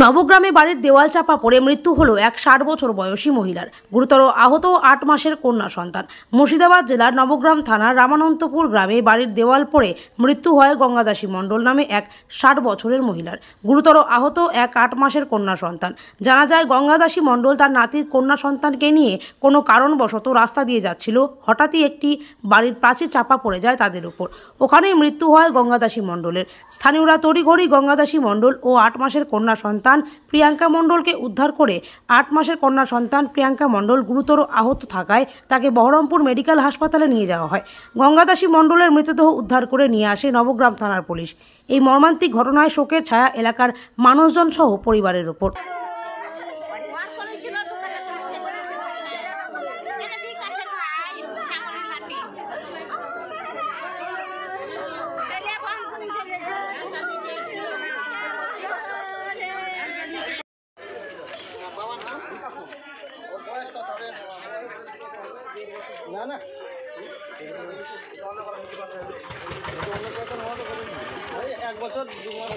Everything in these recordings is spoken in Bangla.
নবগ্রামে বাড়ির দেওয়াল চাপা পড়ে মৃত্যু হলো এক ৬০ বছর বয়সী মহিলার। গুরুতর আহত ৮ মাসের কন্যা সন্তান। মুর্শিদাবাদ জেলার নবগ্রাম থানার রামানন্তপুর গ্রামে বাড়ির দেওয়াল পড়ে মৃত্যু হয় গঙ্গাদাসী মণ্ডল নামে এক ৬০ বছরের মহিলার। গুরুতর আহত এক ৮ মাসের কন্যা সন্তান। জানা যায়, গঙ্গাদাসী মণ্ডল তার নাতির কন্যা সন্তানকে নিয়ে কোনো কারণবশত রাস্তা দিয়ে যাচ্ছিল। হঠাৎই একটি বাড়ির প্রাচীর চাপা পড়ে যায় তাদের উপর। ওখানেই মৃত্যু হয় গঙ্গাদাসী মণ্ডলের। স্থানীয়রা তড়িঘড়ি গঙ্গাদাসী মণ্ডল ও ৮ মাসের কন্যা সন্তান প্রিয়াঙ্কা মণ্ডলকে উদ্ধার করে ৮ মাসের কন্যা সন্তান প্রিয়াঙ্কা মণ্ডল গুরুতর আহত থাকায় তাকে বহরমপুর মেডিকেল হাসপাতালে নিয়ে যাওয়া হয়। গঙ্গাদাসী মণ্ডলের মৃতদেহ উদ্ধার করে নিয়ে আসে নবগ্রাম থানার পুলিশ। এই মর্মান্তিক ঘটনায় শোকের ছায়া এলাকার মানুষজন সহ পরিবারের উপর। না না এক বছর 2 মাস।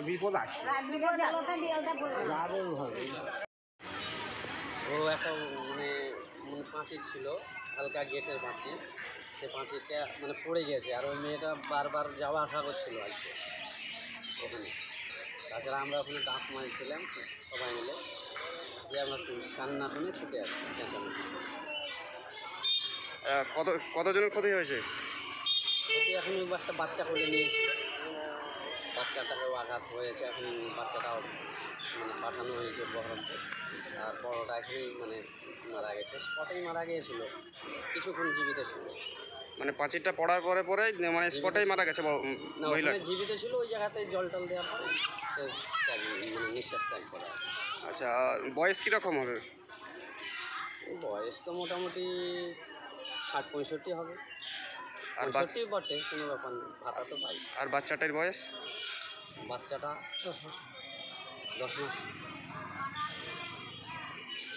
বিপদ আছে ও একটা মানে পাঁচিল ছিল, হালকা গেটের পাঁচিল, সে পাঁচিলটা মানে পড়ে গেছে। আর ওই মেয়েটা বারবার যাওয়া আসা করছিল আজকে ওখানে। তাছাড়া আমরা ওখানে ডাক মারছিলাম সবাই মিলে, যে আমরা কান্না শুনে ছুটে আসি চেঁচামেচি। কতজনের ক্ষতি হয়েছে? ক্ষতি এখন একটা বাচ্চা করে নিয়েছিল, বাচ্চাটাকেও আঘাত হয়েছে। এখন বাচ্চাটাও মানে পাঠানো হয়েছে বহরমপুর। আর বড়টা এখনই মানে মারা গেছে, স্পটেই মারা গিয়েছিল, কিছুক্ষণ জীবিত ছিল। মানে পাঁচিরটা পড়ার পরে মানে স্পটেই মারা গেছে মহিলা? জীবিত ছিল, ওই জায়গাতে জল টল দেওয়ার পরে সে মানে নিঃশ্বাস ত্যাগ করা। আচ্ছা, বয়স কীরকম হবে? বয়স তো মোটামুটি 60-65 হবে। আর 65 বটে, কোনো ব্যাপার নেই, ভাতা তো পাই। আর বাচ্চাটার বয়স? বাচ্চাটা 10 মাস।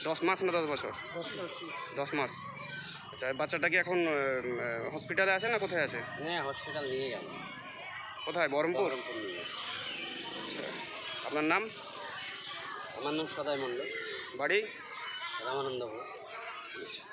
10 মাস না 10 বছর? 10 মাস। আচ্ছা, বাচ্চাটা কি এখন হসপিটালে আছে না কোথায় আছে? হ্যাঁ, হসপিটাল নিয়ে গেল। কোথায়? বহরমপুর নিয়ে গেল। আচ্ছা, আপনার নাম? আমার নাম সদয় মণ্ডল, বাড়ি? রামানন্দপুর। আচ্ছা।